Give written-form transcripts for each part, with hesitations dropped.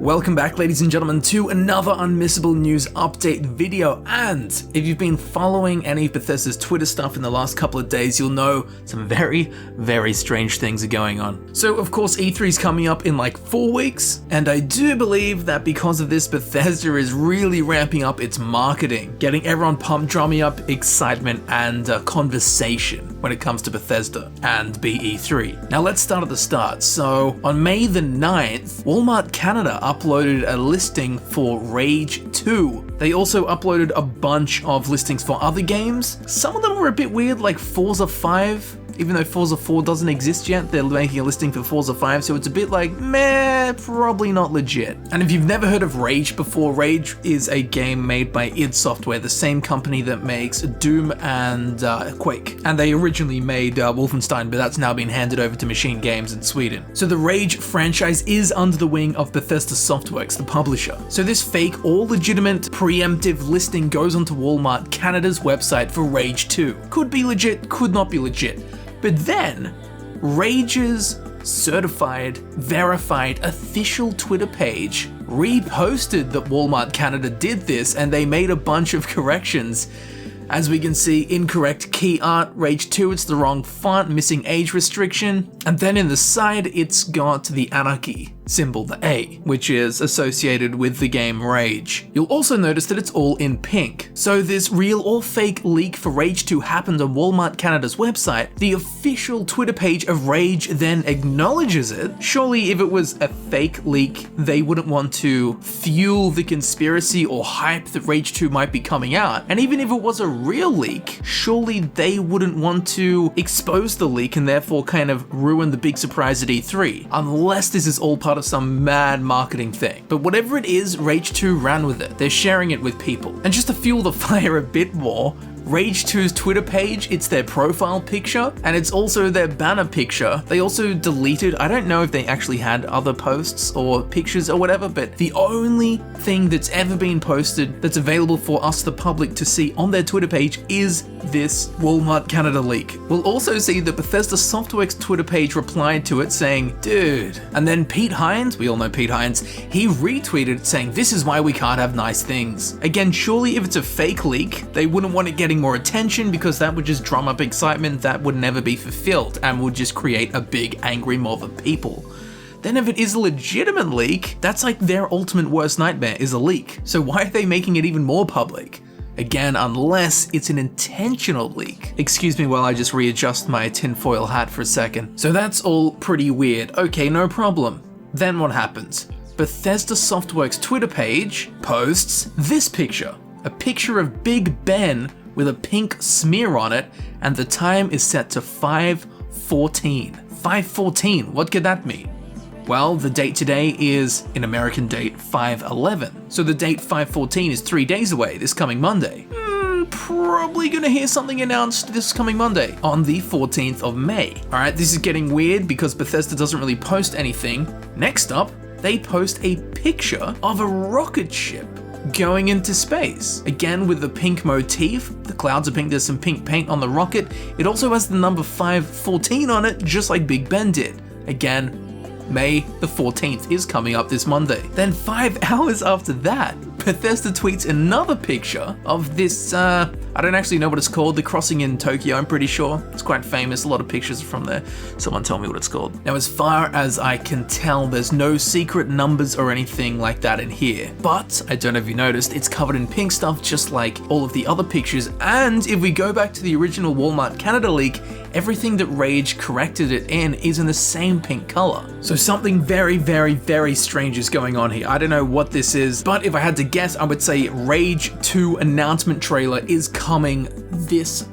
Welcome back, ladies and gentlemen, to another Unmissable News update video. And if you've been following any of Bethesda's Twitter stuff in the last couple of days, you'll know some very, very strange things are going on. So, of course, E3 is coming up in like 4 weeks, and I do believe that because of this, Bethesda is really ramping up its marketing, getting everyone pumped, drumming up excitement and conversation when it comes to Bethesda and BE3. Now, let's start at the start. So, on May the 9th, Walmart Canada uploaded a listing for Rage 2. They also uploaded a bunch of listings for other games. Some of them were a bit weird, like Forza 5. Even though Forza 4 doesn't exist yet, they're making a listing for Forza 5, so it's a bit like, meh, probably not legit. And if you've never heard of Rage before, Rage is a game made by id Software, the same company that makes Doom and Quake. And they originally made Wolfenstein, but that's now been handed over to Machine Games in Sweden. So the Rage franchise is under the wing of Bethesda Softworks, the publisher. So this fake or legitimate preemptive listing goes onto Walmart Canada's website for Rage 2. Could be legit, could not be legit. But then, Rage's certified, verified, official Twitter page reposted that Walmart Canada did this, and they made a bunch of corrections. As we can see, incorrect key art, Rage 2, it's the wrong font, missing age restriction, and then in the side it's got the anarchy symbol, the A, which is associated with the game Rage. You'll also notice that it's all in pink. So this real or fake leak for Rage 2 happened on Walmart Canada's website. The official Twitter page of Rage then acknowledges it. Surely if it was a fake leak, they wouldn't want to fuel the conspiracy or hype that Rage 2 might be coming out. And even if it was a real leak, surely they wouldn't want to expose the leak and therefore kind of ruin the big surprise at E3, unless this is all part of some mad marketing thing. But whatever it is, Rage 2 ran with it. They're sharing it with people. And just to fuel the fire a bit more, Rage 2's Twitter page, it's their profile picture, and it's also their banner picture. They also deleted, I don't know if they actually had other posts or pictures or whatever, but the only thing that's ever been posted that's available for us, the public, to see on their Twitter page is this Walmart Canada leak. We'll also see that Bethesda Softworks Twitter page replied to it saying, dude. And then Pete Hines, we all know Pete Hines, he retweeted saying, this is why we can't have nice things. Again, surely if it's a fake leak, they wouldn't want it getting more attention because that would just drum up excitement that would never be fulfilled and would just create a big angry mob of people. Then if it is a legitimate leak, that's like their ultimate worst nightmare, is a leak. So why are they making it even more public? Again, unless it's an intentional leak. Excuse me while I just readjust my tinfoil hat for a second. So that's all pretty weird. Okay, no problem. Then what happens? Bethesda Softworks Twitter page posts this picture. A picture of Big Ben with a pink smear on it, and the time is set to 5:14. 5:14, what could that mean? Well, the date today is, in American date, 5/11. So the date 5/14 is 3 days away, this coming Monday. Probably gonna hear something announced this coming Monday, on the 14th of May. Alright, this is getting weird because Bethesda doesn't really post anything. Next up, they post a picture of a rocket ship going into space. Again, with the pink motif, the clouds are pink, there's some pink paint on the rocket. It also has the number 514 on it, just like Big Ben did. Again, May the 14th is coming up this Monday. Then 5 hours after that, Bethesda tweets another picture of this, I don't actually know what it's called, the crossing in Tokyo, I'm pretty sure. It's quite famous, a lot of pictures are from there. Someone tell me what it's called. Now, as far as I can tell, there's no secret numbers or anything like that in here. But, I don't know if you noticed, it's covered in pink stuff just like all of the other pictures. And if we go back to the original Walmart Canada leak, everything that Rage corrected it in is in the same pink color. So something very, very, very strange is going on here. I don't know what this is, but if I had to guess, I would say Rage 2 announcement trailer is coming this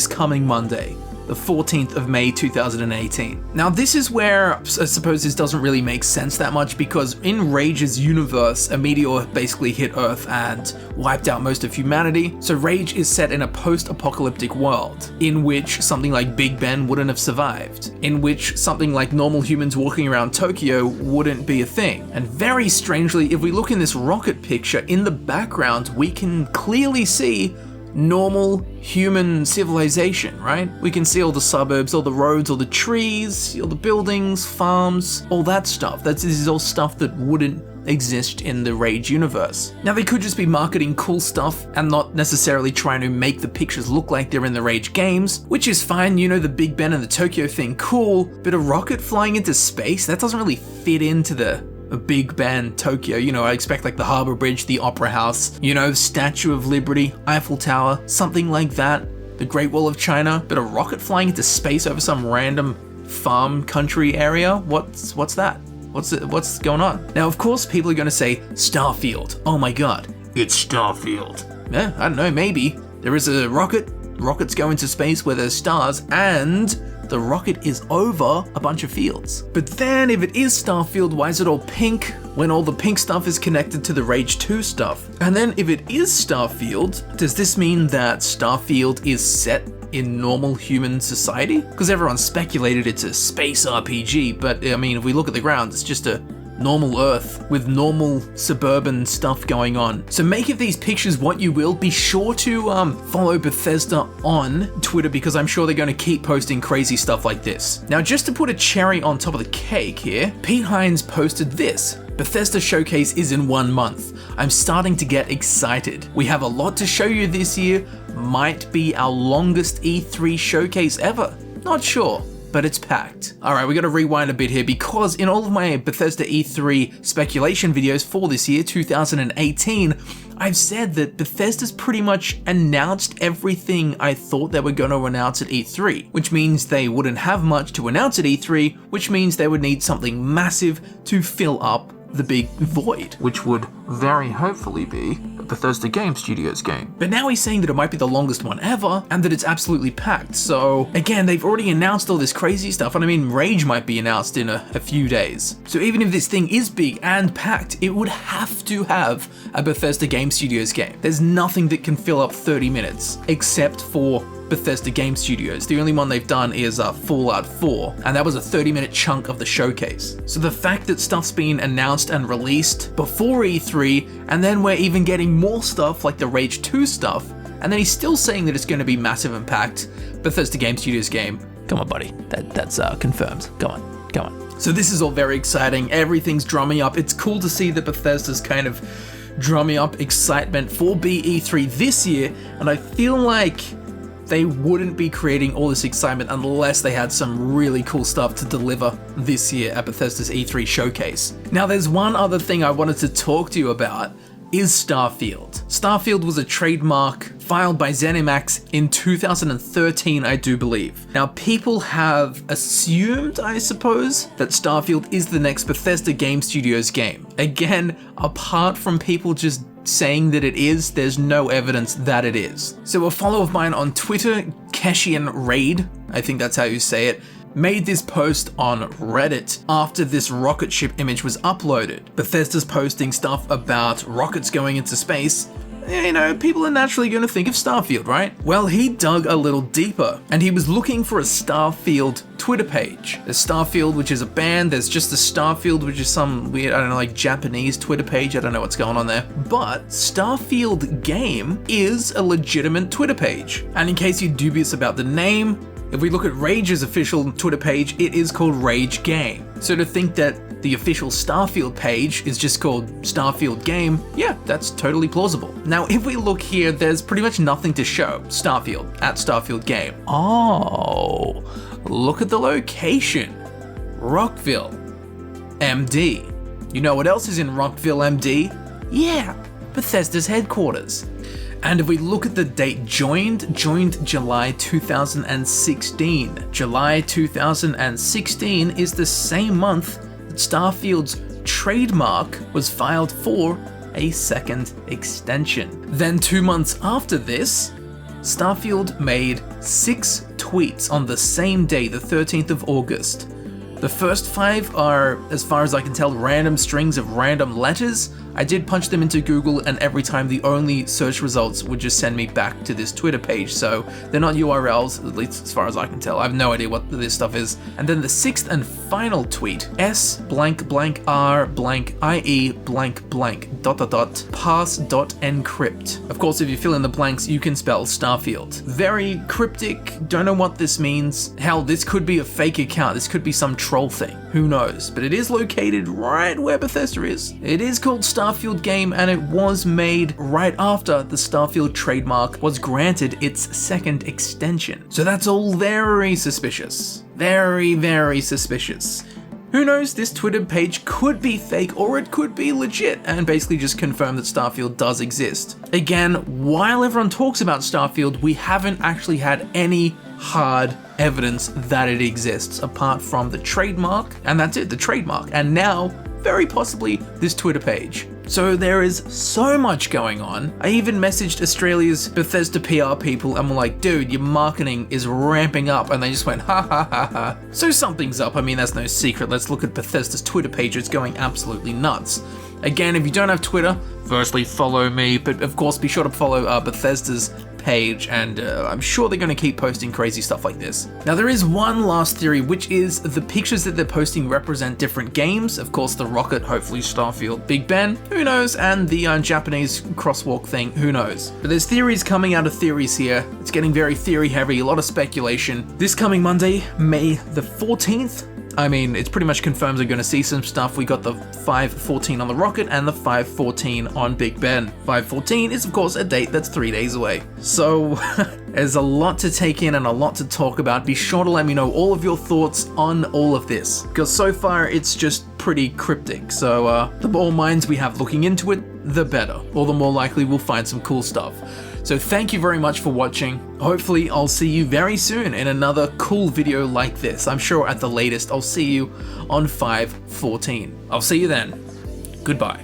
coming Monday. The 14th of May 2018. Now this is where I suppose this doesn't really make sense that much, because in Rage's universe, a meteor basically hit Earth and wiped out most of humanity. So Rage is set in a post-apocalyptic world in which something like Big Ben wouldn't have survived, in which something like normal humans walking around Tokyo wouldn't be a thing. And very strangely, if we look in this rocket picture, in the background we can clearly see normal human civilization, right? We can see all the suburbs, all the roads, all the trees, all the buildings, farms, all that stuff. This is all stuff that wouldn't exist in the Rage universe. Now, they could just be marketing cool stuff and not necessarily trying to make the pictures look like they're in the Rage games, which is fine, you know, the Big Ben and the Tokyo thing, cool, but a rocket flying into space, that doesn't really fit into the Big Ben, Tokyo. You know, I expect like the Harbor Bridge, the Opera House, you know, Statue of Liberty, Eiffel Tower, something like that, the Great Wall of China, but a rocket flying into space over some random farm country area? What's that? What's going on? Now, of course, people are going to say, Starfield. Oh my god, it's Starfield. Yeah, I don't know, maybe. There is a rocket, rockets go into space where there's stars, and the rocket is over a bunch of fields. But then, if it is Starfield, why is it all pink when all the pink stuff is connected to the Rage 2 stuff? And then, if it is Starfield, does this mean that Starfield is set in normal human society? Because everyone speculated it's a space RPG, but I mean, if we look at the ground, it's just a normal Earth with normal suburban stuff going on. So make of these pictures what you will. Be sure to follow Bethesda on Twitter, because I'm sure they're going to keep posting crazy stuff like this. Now, just to put a cherry on top of the cake here, Pete Hines posted this. Bethesda Showcase is in 1 month. I'm starting to get excited. We have a lot to show you this year. Might be our longest E3 showcase ever. Not sure, but it's packed. Alright, we gotta rewind a bit here, because in all of my Bethesda E3 speculation videos for this year, 2018, I've said that Bethesda's pretty much announced everything I thought they were going to announce at E3, which means they wouldn't have much to announce at E3, which means they would need something massive to fill up the big void, which would very hopefully be a Bethesda Game Studios game. But now he's saying that it might be the longest one ever, and that it's absolutely packed. So again, they've already announced all this crazy stuff, and I mean, Rage might be announced in a few days. So even if this thing is big and packed, it would have to have a Bethesda Game Studios game. There's nothing that can fill up 30 minutes, except for Bethesda Game Studios. The only one they've done is Fallout 4, and that was a 30-minute chunk of the showcase. So the fact that stuff's been announced and released before E3, and then we're even getting more stuff like the Rage 2 stuff, and then he's still saying that it's going to be massive and packed, Bethesda Game Studios game. Come on, buddy. That's confirmed. Come on. So this is all very exciting. Everything's drumming up. It's cool to see that Bethesda's kind of drumming up excitement for BE3 this year, and I feel like they wouldn't be creating all this excitement unless they had some really cool stuff to deliver this year at Bethesda's E3 showcase. Now, there's one other thing I wanted to talk to you about, is Starfield. Starfield was a trademark filed by ZeniMax in 2013, I do believe. Now, people have assumed, I suppose, that Starfield is the next Bethesda Game Studios game. Again, apart from people just saying that it is, there's no evidence that it is. So a follower of mine on Twitter, Keshian Raid, I think that's how you say it, made this post on Reddit after this rocket ship image was uploaded. Bethesda's posting stuff about rockets going into space. You know, people are naturally going to think of Starfield, right? Well, he dug a little deeper, and he was looking for a Starfield Twitter page. There's Starfield, which is a band. There's just a Starfield, which is some weird, I don't know, like Japanese Twitter page. I don't know what's going on there. But Starfield Game is a legitimate Twitter page. And in case you're dubious about the name, if we look at Rage's official Twitter page, it is called Rage Game. So to think that the official Starfield page is just called Starfield Game, yeah, that's totally plausible. Now, if we look here, there's pretty much nothing to show Starfield at Starfield Game. Oh, look at the location. Rockville, MD. You know what else is in Rockville, MD? Yeah, Bethesda's headquarters. And if we look at the date joined July 2016. July 2016 is the same month that Starfield's trademark was filed for a second extension. Then 2 months after this, Starfield made 6 tweets on the same day, the 13th of August. The first 5 are, as far as I can tell, random strings of random letters. I did punch them into Google, and every time the only search results would just send me back to this Twitter page, so they're not URLs, at least as far as I can tell. I have no idea what this stuff is. And then the 6th and final tweet, S blank blank R blank IE blank blank ... pass.encrypt. Of course, if you fill in the blanks, you can spell Starfield. Very cryptic, don't know what this means. Hell, this could be a fake account. This could be some troll troll thing. Who knows? But it is located right where Bethesda is. It is called Starfield game, and it was made right after the Starfield trademark was granted its second extension. So that's all very suspicious. Very, very suspicious. Who knows, this Twitter page could be fake or it could be legit and basically just confirm that Starfield does exist. Again, while everyone talks about Starfield, we haven't actually had any hard evidence that it exists apart from the trademark, and that's it, the trademark, and now very possibly this Twitter page. So there is so much going on. I even messaged Australia's Bethesda PR people and were like, dude, your marketing is ramping up, and they just went, ha ha ha ha. So something's up, I mean, that's no secret. Let's look at Bethesda's Twitter page, it's going absolutely nuts. Again, if you don't have Twitter, firstly follow me, but of course be sure to follow Bethesda's page, and I'm sure they're going to keep posting crazy stuff like this. Now there is one last theory, which is the pictures that they're posting represent different games. Of course the rocket, hopefully Starfield, Big Ben, who knows, and the Japanese crosswalk thing, who knows. But there's theories coming out of theories here. It's getting very theory heavy, a lot of speculation. This coming Monday, May the 14th, I mean, it's pretty much confirmed we're going to see some stuff. We got the 5/14 on the rocket and the 5/14 on Big Ben. 5/14 is of course a date that's 3 days away. So there's a lot to take in and a lot to talk about. Be sure to let me know all of your thoughts on all of this, because so far it's just pretty cryptic. So the more minds we have looking into it, the better, or the more likely we'll find some cool stuff. So thank you very much for watching. Hopefully I'll see you very soon in another cool video like this. I'm sure at the latest I'll see you on 5/14. I'll see you then. Goodbye.